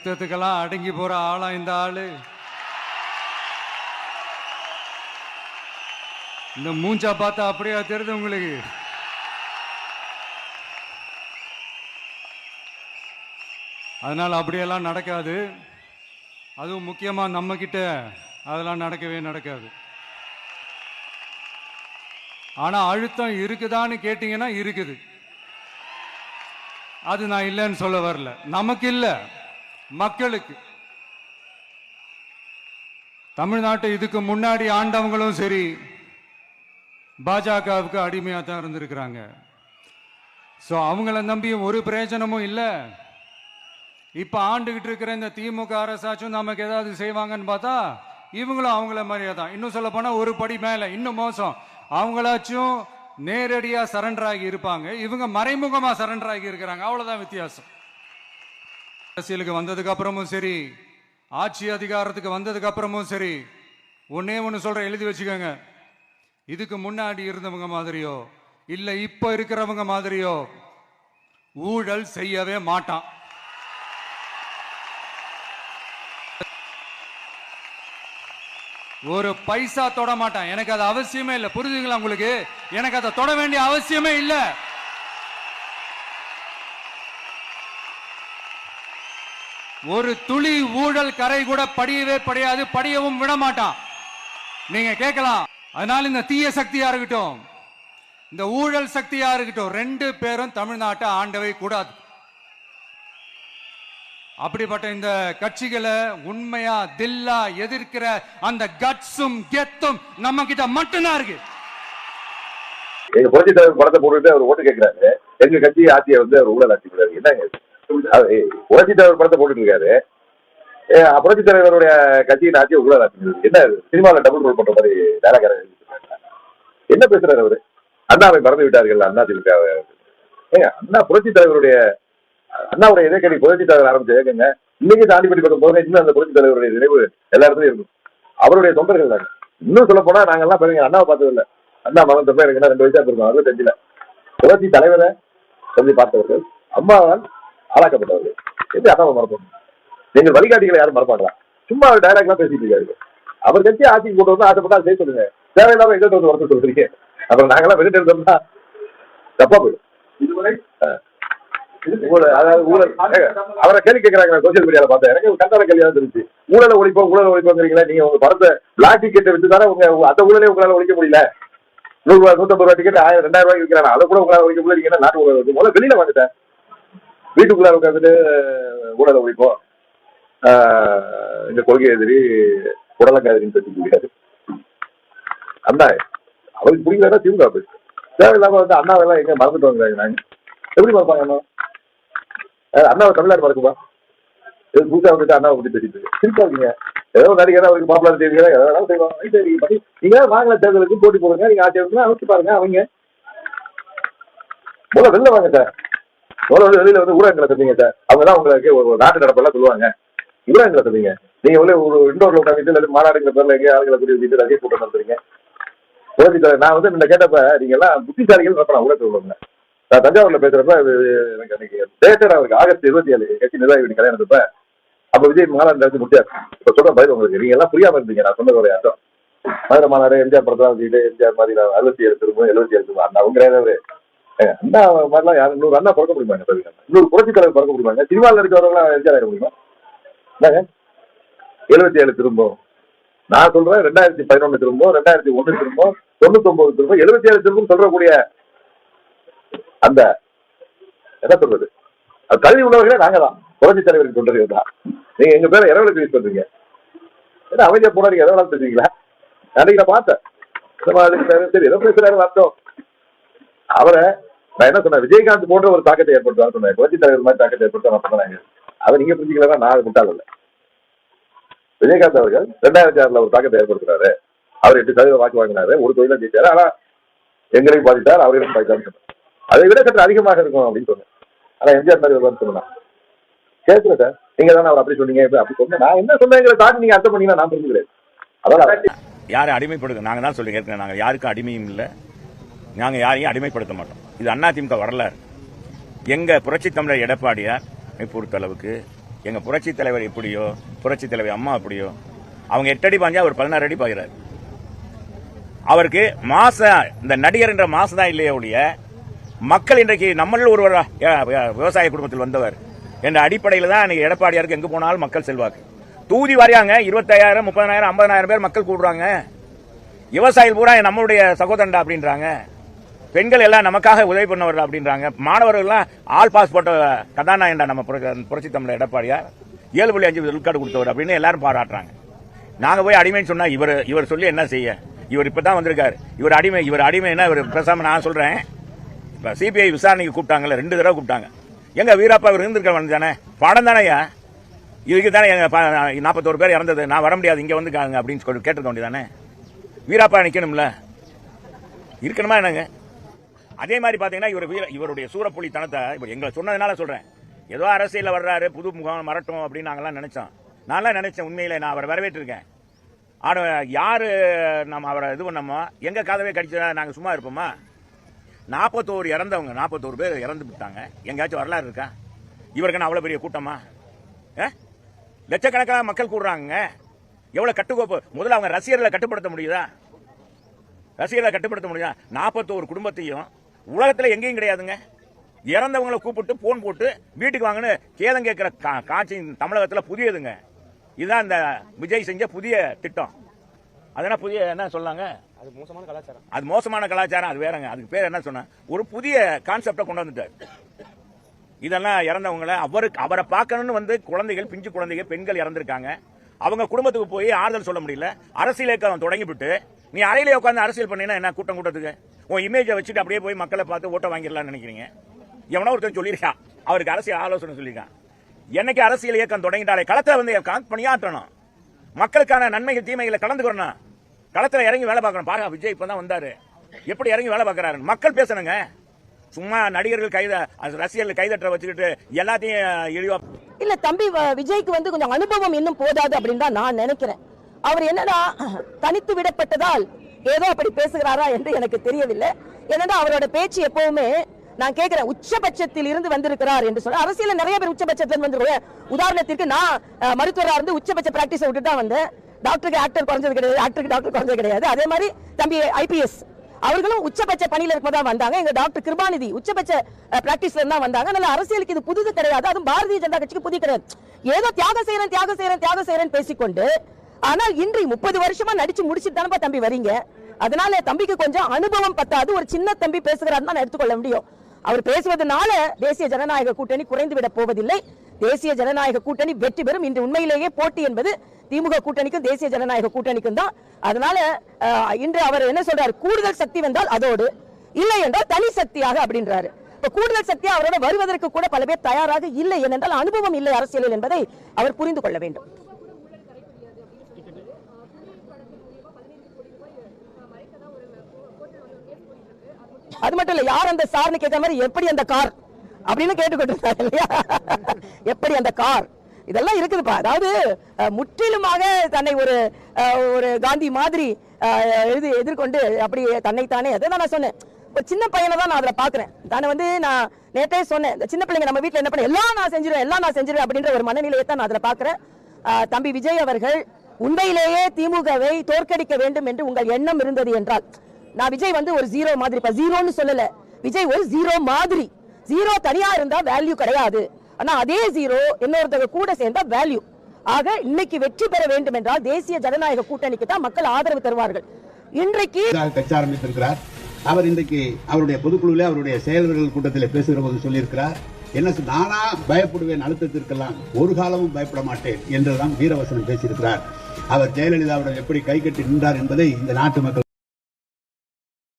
யுத்தத்துக்கெல்லாம் அடங்கி போற ஆளா இந்த ஆளு? இந்த மூஞ்சா பார்த்தா அப்படியா தெரியுது உங்களுக்கு? அதனால அப்படியெல்லாம் நடக்காது. அதுவும் முக்கியமா நம்ம கிட்ட அதெல்லாம் நடக்கவே நடக்காது. ஆனா அழுத்தம் இருக்குதான்னு கேட்டீங்கன்னா இருக்குது. அது நான் இல்லைன்னு சொல்ல வரல. நமக்கு இல்ல, மக்களுக்கு. தமிழ்நாட்டை இதுக்கு முன்னாடி ஆண்டவங்களும் சரி பாஜகவுக்கு அடிமையா தான் இருந்திருக்கிறாங்க. ஸோ அவங்கள நம்பியும் ஒரு பிரயோஜனமும் இல்லை. இப்ப ஆண்டுகிட்டு இருக்கிற இந்த திமுக அரசாச்சும் நமக்கு ஏதாவது செய்வாங்கன்னு பார்த்தா இவங்களும் அவங்கள மாதிரியே தான். இன்னும் சொல்ல போனா ஒரு படி மேல, இன்னும் மோசம். அவங்களாச்சும் நேரடியா சரண்டர் ஆகி இருப்பாங்க, இவங்க மறைமுகமா சரண்டர் ஆகி இருக்கிறாங்க. அவ்வளவுதான் வித்தியாசம். அரசியலுக்கு வந்ததுக்கு அப்புறமும் சரி, ஆட்சி அதிகாரத்துக்கு வந்ததுக்கு அப்புறமும் சரி, ஒன்னே ஒன்று சொல்ற, எழுதி வச்சுக்கோங்க. இதுக்கு முன்னாடி இருந்தவங்க மாதிரியோ இல்ல இப்ப இருக்கிறவங்க மாதிரியோ ஊழல் செய்யவே மாட்டான். ஒரு பைசா தொட மாட்டான். எனக்கு அது அவசியமே இல்லை. புரிஞ்சுங்களா உங்களுக்கு? எனக்கு அதை தொட வேண்டிய அவசியமே இல்லை. ஒரு துளி ஊழல் கரை கூட படியவே படியாது, படியவும் விட மாட்டான். நீங்க கேட்கலாம், அதனால இந்த தீய சக்தியா இருக்கட்டும், இந்த ஊழல் சக்தியா இருக்கட்டும், ரெண்டு பேரும் தமிழ்நாட்டை ஆண்டவை கூடாது. அப்படிப்பட்ட இந்த கட்சிகளை உண்மையா தில்லா எதிர்க்கிற அந்த கட்ஸும் கெத்தும் நம்ம கிட்ட மட்டும்தான் இருக்கு. எங்க புரட்சி தலைவர் படத்தை போட்டுட்டு அவர் ஓட்டு கேட்கிறாரு. எங்க கட்சி ஆட்சியை அவர் ஊழல் ஆட்சி கூடாது. என்னங்க புரட்சி தலைவர் படத்தை போட்டுட்டு இருக்காரு, புரட்சி தலைவருடைய கட்சியின் ஆட்சியை ஊழல் ஆட்சி என்ன? சினிமாவில் டபுள் ரோல் பண்ற மாதிரி டேலாக என்ன பேசுறாரு அவரு? அண்ணாவை மறந்து விட்டார்கள் அண்ணா திமுக. அண்ணா புரட்சி தலைவருடைய அண்ணாவுடைய இதே புரட்சி தலைவர் ஆரம்பிச்ச இயக்கங்க இன்னைக்கு தாண்டிப்பட்டி பக்கம் போக இன்னும் அந்த புரட்சி தலைவருடைய நினைவு எல்லா இடத்துலயும் இருக்கும். அவருடைய தொண்டர்கள் தாங்க. இன்னும் சொல்ல போனா நாங்கெல்லாம் பெருங்க அண்ணாவை பார்த்தது இல்லை. அண்ணா மகன் தப்பா எனக்கு 2 வயசா இருக்கும், 65. புரட்சி தலைவரை சொல்லி பார்த்தவர்கள், அம்மாவால் ஆளாக்கப்பட்டவர்கள். எப்படி அண்ணாவை மறப்போம்? எங்கள் வழிகாட்டிகளை யாரும் மறப்பாங்களா? சும்மா அவர் டைலாக் எல்லாம் பேசிட்டு இருக்காரு. அவர் கட்சி ஆட்சிக்கு கொண்டு வந்து ஆசைப்பட்டா செய்ய சொல்லுங்க, தேவையில்லாம எங்கிட்ட வந்து வரத்து சொல்றீங்க. அப்புறம் நாங்கெல்லாம் வெளியிட்டு இருந்தோம்னா தப்பா போயிடும். இதுவரை அவரை கேள்வி கேட்கறாங்க சோசியல் மீடியால பார்த்தேன். எனக்கு கண்டார கேள்வியா இருந்துச்சு. ஊழலை ஒழிப்போங்கிறீங்களா? நீங்க உங்க படத்தை பிளாக் டிக்கெட்டை வச்சு தானே உங்க அந்த ஊழலே உங்களால ஒழிக்க முடியல. 100 ரூபாய் 150 ரூபாய் டிக்கெட் 1000 2000 ரூபாய்க்கு விற்கிறாங்க. அதை கூட உங்களால ஒழிக்க முடியல. நாட்டு ஊழல் வந்து முதல்ல வெளியில வந்துட்டேன். வீட்டுக்குள்ளார உட்காந்துட்டு ஊழலை ஒழிப்போம், இந்த கொள்கை எதிரி உடலங்காதிரின்னு பேசி முடியாது. அண்ணா அவருக்கு பிடிக்கிறதா திமுக பேசு. தேவையில்லாம வந்து அண்ணாவெல்லாம் எங்க மறந்துட்டு வாங்குறாங்க. நாங்க எப்படி மறப்பாங்க? அண்ணாவை தமிழ்நாடு மறக்குமா? புதுசா வந்துட்டு அண்ணாவை பத்தி பேசிட்டு சிரிப்பா இருக்கீங்க. ஏதோ நடிகர் அவருக்கு பாப்புலர் செய்வீங்க, எதாவது செய்வாங்க. சரி, நீங்க வாங்கல தேர்தலுக்கு போட்டி போடுங்க. நீங்க ஆட்சி அமைச்சு பாருங்க. அவங்க முதல்ல வெளில வாங்க சார். முதல்ல வெளியில வந்து ஊடகங்களை தந்தீங்க சார். அவங்கதான் உங்களுக்கு ஒரு நாட்டு நடப்பெல்லாம் சொல்லுவாங்க. ஊடகங்களை தந்தீங்க. நீங்க வந்து ஒரு இண்டோர்ல உட்காந்து மாநாடுங்கிற பேர்ல எங்க ஆளுகளை கூட்டி வச்சுட்டு ரசிக கூட்டம் நடத்துறீங்க. நான் வந்து இந்த கேட்டப்ப நீங்க எல்லாம் புத்திசாலிகள் நடத்தலாம் ஊடகத்தில் உள்ளவங்க. நான் தஞ்சாவூர்ல பேசுறப்ப எனக்கு அன்னைக்கு டேட்டர் அவருக்கு ஆகஸ்ட் 27 கட்சி நிர்வாகி கல்யாணத்தப்ப அப்ப விஜய் மாநாடு நடத்தி முடியாது. இப்ப சொல்ற பதில் உங்களுக்கு நீங்க எல்லாம் புரியாம இருந்தீங்க. நான் சொன்னதோட அர்த்தம் மதுரை மாநாடு எம்ஜிஆர் படத்தான் வச்சுக்கிட்டு எம்ஜிஆர் மாதிரி 67 திரும்ப 77 திரும்ப அந்த அவங்க அவரு அண்ணா மாதிரிலாம் யாரும் 100 அண்ணா பிறக்க முடியுமாங்க? 100 புரட்சி தலைவர் பிறக்க முடியுமாங்க? சினிமாவில் இருக்கிறவங்களாம் எம்ஜிஆர் ஆயிட முடியுமா? 77 திரும்பவும் நான் சொல்றேன். 2011 திரும்பவும் 2001 திரும்பவும் 99 திரும்பவும் 77 திரும்பவும் சொல்றக்கூடிய அந்த என்ன சொல்றது, அது கல்வி உள்ளவர்களே நாங்க தான். புரட்சி தலைவருக்கு சொல்றீங்க தான். நீங்க எங்க பேரை இரவலுக்கு யூஸ் பண்றீங்க. ஏன்னா அமைதியா போனா நீங்க எதாவது பேசுவீங்களா? அன்னைக்கு நான் பார்த்தேன். சரி ஏதோ பேசுறாரு அர்த்தம். அவரை நான் என்ன சொன்னேன், விஜயகாந்த் போன்ற ஒரு தாக்கத்தை ஏற்படுத்துவான்னு சொன்னேன். புரட்சி தலைவர் மாதிரி தாக்கத்தை ஏற்படுத்த சொன்னாங்க. அதை நீங்க புரிஞ்சுக்கலாம். நான் முட்டாள் இல்லை. விஜயகாந்த் அவர்கள் 2006 ஒரு தாக்கத்தை ஏற்படுத்துறாரு. அவர் 8% வாக்கு வாங்கினாரு. ஒரு தொழில ஜெயிச்சாரு. ஆனா எங்களையும் பாதித்தார், அவரையும் பாதித்தாருன்னு சொன்னார். அதை விட சற்று அதிகமாக இருக்கும் அப்படின்னு சொன்னேன். ஆனா எம்ஜிஆர் மாதிரி வருவான்னு சொன்னா கேட்கல சார். நீங்க தானே அவர் அப்படி சொன்னீங்க அப்படி சொன்னேன். நான் என்ன சொன்னேங்கிற தாண்டி நீங்க அர்த்தம் பண்ணீங்கன்னா நான் புரிஞ்சுக்கிறேன். அதான் யாரை அடிமைப்படுத்த நாங்க தான் சொல்லி கேட்கிறேன். நாங்க யாருக்கும் அடிமையும் இல்லை, நாங்க யாரையும் அடிமைப்படுத்த மாட்டோம். இது அதிமுக வரலாறு. எங்க புரட்சி தமிழர் எடப்பாடியார் பொறுத்த அளவுக்கு எங்க புரட்சி தலைவர் எப்படியோ, புரட்சி தலைவர் அம்மா எப்படியோ, அவங்க 8 அடி பாஞ்சா அவர் 16 அடி பாய்கிறார். அவருக்கு இந்த நடிகர் என்ற மாசம் தான் இல்லையே ஒழிய, மக்கள் இன்றைக்கு நம்மளில் ஒருவர் விவசாய குடும்பத்தில் வந்தவர் என்ற அடிப்படையில் தான் இன்னைக்கு எடப்பாடியாருக்கு எங்க போனாலும் மக்கள் செல்வாக்கு. தூதி வாரியாங்க 25,000, 30,000, 50,000 பேர் மக்கள் கூடுறாங்க. விவசாயிகள் பூரா நம்மளுடைய சகோதரண்டா அப்படின்றாங்க. பெண்கள் எல்லாம் நமக்காக உதவி பண்ணவர்கள் அப்படின்றாங்க. மாணவர்கள்லாம் ஆல் பாஸ் போட்ட கதாநாயகண்டா நம்ம புரட்சி தமிழர் எடப்பாடியார் 7.5 விழுக்காடு கொடுத்தவர் அப்படின்னு எல்லாரும் பாராட்டுறாங்க. நாங்க போய் அடிமைன்னு சொன்னா இவர் சொல்லி என்ன செய்ய? இவர் இப்பதான் வந்திருக்காரு. இவர் அடிமைன்னா இவர் பேசாம நான் சொல்றேன். இப்ப சிபிஐ விசாரணைக்கு கூப்பிட்டாங்கல்ல, 2 தடவை கூப்பிட்டாங்க. எங்க வீராப்பா இவர் இருந்திருக்க தானே, படம் தானேயா, இதுக்கு தானே எங்க 41 பேர் இறந்தது, நான் வர முடியாது இங்க வந்து அப்படின்னு சொல்லி கேட்டிருக்க வேண்டியதானே. வீராப்பா நிக்கணும்ல, இருக்கணுமா என்னங்க? அதே மாதிரி பாத்தீங்கன்னா இவருடைய சூரப்புலி தனத்தை இவர் எங்களை சொன்னதுனால சொல்றேன். ஏதோ அரசியல வர்றாரு, புது முகம் மறட்டும் அப்படின்னு நாங்கெல்லாம் நினைச்சோம். நான்லாம் நினைச்சேன், உண்மையில நான் அவரை வரவேற்றிருக்கேன். ஆனா யாரு நம்ம அவரை இது பண்ணோமோ, எங்க கதவை கடிச்சா நாங்க சும்மா இருப்போமா? 41 இறந்தவங்க, 41 பேர் இறந்து விட்டாங்க. எங்கேயாச்சும் வரலாறு இருக்கா? இவருக்கு அவ்வளவு பெரிய கூட்டமா? லட்சக்கணக்கான மக்கள் கூடுறாங்க. எவ்வளவு கட்டுக்கோப்பு? முதல்ல அவங்க ரசிகர்களை கட்டுப்படுத்த முடியுதா? 41 குடும்பத்தையும் உலகத்தில் எங்கேயும் கிடையாதுங்க. இறந்தவங்களை கூப்பிட்டு போன் போட்டு வீட்டுக்கு வாங்கன்னு கேதம் கேட்கிற காட்சி தமிழகத்தில் புதியதுங்க. இதுதான் இந்த விஜய் செஞ்ச புதிய திட்டம். அதெல்லாம் புதிய என்ன சொல்லாங்க? அது மோசமான கலாச்சாரம். அது வேறங்க. அதுக்கு பேர் என்ன சொன்ன? ஒரு புதிய கான்செப்டை கொண்டு வந்துட்டார். இதெல்லாம் இறந்தவங்களை அவரை பார்க்கணும்னு வந்து குழந்தைகள், பிஞ்சு குழந்தைகள், பெண்கள் இறந்திருக்காங்க. அவங்க குடும்பத்துக்கு போய் ஆறுதல் சொல்ல முடியல. அரசியல் இயக்கம் தொடங்கிவிட்டு நீ அறையிலே உட்காந்து அரசியல் பண்ணீங்கன்னா என்ன கூட்டத்துக்கு? உன் இமேஜை வச்சுட்டு அப்படியே போய் மக்களை பார்த்து ஓட்ட வாங்கிடலாம்னு நினைக்கிறீங்க? எவனோ ஒருத்தர் சொல்லியிருக்கான், அவருக்கு அரசியல் ஆலோசனை சொல்லியிருக்கான். என்னைக்கு அரசியல் இயக்கம் தொடங்கிட்டாலே களத்தை வந்து பணியாற்றணும், மக்களுக்கான நன்மைகள் தீமைகளை கலந்துக்கணும், களத்தில் இறங்கி வேலை பார்க்கணும். பாருங்க, விஜய் இப்பதான் வந்தாரு, எப்படி இறங்கி வேலை பார்க்கறாரு. மக்கள் பேசணுங்க. சும்மா நடிகர்கள் ரசிகர்கள் கைதட்ட வச்சுக்கிட்டு எல்லாத்தையும் இழிவா இல்ல. தம்பி விஜய்க்கு வந்து கொஞ்சம் அனுபவம் இன்னும் போதாது அப்படின்னு தான் நான் நினைக்கிறேன். அவர் என்னன்னா தனித்து விடப்பட்டதால் ஏதோ அப்படி பேசுகிறாரா என்று எனக்கு தெரியவில்லை. என்னன்னா அவரோட பேச்சு எப்பவுமே நான் கேட்கிறேன், உச்சபட்சத்தில் இருந்து வந்திருக்கிறார் என்று சொல்ல. அரசியல நிறைய பேர் உச்சபட்சத்தில் வந்துருவேன். உதாரணத்திற்கு நான் மருத்துவராக இருந்து உச்சபட்ச பிராக்டிஸ் விட்டு தான் வந்தேன். டாக்டருக்கு ஆக்டர் குறைஞ்சது கிடையாது, ஆக்டருக்கு டாக்டர் குறைஞ்சது கிடையாது. அதே மாதிரி தம்பி IPS அவர்களும் உச்சபட்ச பணியில இருக்கும்போது வந்தாங்க. எங்க டாக்டர் கிருபாநிதி உச்சபட்ச பிராக்டிஸ்ல இருந்தா வந்தாங்க. அதனால அரசியலுக்கு இது புதுது கிடையாது. அதுவும் பாரதிய ஜனதா கட்சிக்கு புது கிடையாது. ஏதோ தியாகம் செய்யறேன் பேசிக்கொண்டு, ஆனால் இன்று 30 வருஷமா நடிச்சு முடிச்சுட்டு தானப்பா தம்பி வரீங்க. அதனால தம்பிக்கு கொஞ்சம் அனுபவம் பத்தாது. ஒரு சின்ன தம்பி பேசுகிறார் தான் எடுத்துக்கொள்ள முடியும். அவர் பேசுவதனால தேசிய ஜனநாயக கூட்டணி குறைந்து விட போவதில்லை. தேசிய ஜனநாயக கூட்டணி வெற்றி பெறும். இன்று உண்மையிலேயே போட்டி என்பது திமுக கூட்டணிக்கும் தேசிய ஜனநாயக கூட்டணிக்கும் தான். அதனால இன்று அவர் என்ன சொல்றாரு, கூடுதல் சக்தி வந்தால் அதோடு, இல்லை என்றால் தனி சக்தியாக அப்படின்றாரு. இப்ப கூடுதல் சக்தியா அவரோட வருவதற்கு கூட பல பேர் தயாராக இல்லை. ஏனென்றால் அனுபவம் இல்லை அரசியலில் என்பதை அவர் புரிந்து கொள்ள வேண்டும். அது மட்டும் இல்ல, யார் அந்த சார்னு கேட்கிற மாதிரி எப்படி அந்த கார் அப்படின்னு கேட்டுக்கொண்டிருந்தாங்க இல்லையா? எப்படி அந்த கார், இதெல்லாம் இருக்குதுப்பா. அதாவது முற்றிலுமாக தன்னை ஒரு காந்தி மாதிரி எதிர்கொண்டு அப்படி தன்னைத்தானே, அதை நான் சொன்னேன். ஒரு சின்ன பையனை தான் நான் அதுல பாக்குறேன். தானே வந்து நான் நேற்றே சொன்னேன், இந்த சின்ன பிள்ளைங்க நம்ம வீட்டுல என்ன பண்ண, எல்லாம் நான் செஞ்சிருவேன் அப்படின்ற ஒரு மனநிலையை தான் நான் அதுல பாக்குறேன். தம்பி விஜய் அவர்கள் உண்மையிலேயே திமுகவை தோற்கடிக்க வேண்டும் என்று உங்கள் எண்ணம் இருந்தது என்றால், நான் விஜய் வந்து ஒரு ஜீரோ மாதிரி, ஜீரோன்னு சொல்லல, விஜய் ஒரு ஜீரோ மாதிரி. ஜீரோ தனியா இருந்தா வேல்யூ கிடையாது. ஆனா அதே ஜீரோ இன்னொருத்தங்க கூட சேர்ந்தா வேல்யூ. ஆக இன்னைக்கு வெற்றி பெற வேண்டும் என்றால் தேசிய ஜனநாயக கூட்டணிக்கு தான் மக்கள் ஆதரவு தருவார்கள். இன்றைக்கு கட்சி ஆரம்பித்திருக்கிறார். அவர் இன்றைக்கு அவருடைய பொதுக்குழுவில் அவருடைய செயல்வர்கள் கூட்டத்தில் பேசுகிற போது சொல்லியிருக்கிறார், என்ன நானா பயப்படுவேன், அழுத்தத்திற்கெல்லாம் ஒரு காலமும் பயப்பட மாட்டேன் என்றுதான் வீரவசனம் பேசியிருக்கிறார். அவர் ஜெயலலிதாவுடன் எப்படி கை கட்டி நின்றார் என்பதை இந்த நாட்டு மக்கள்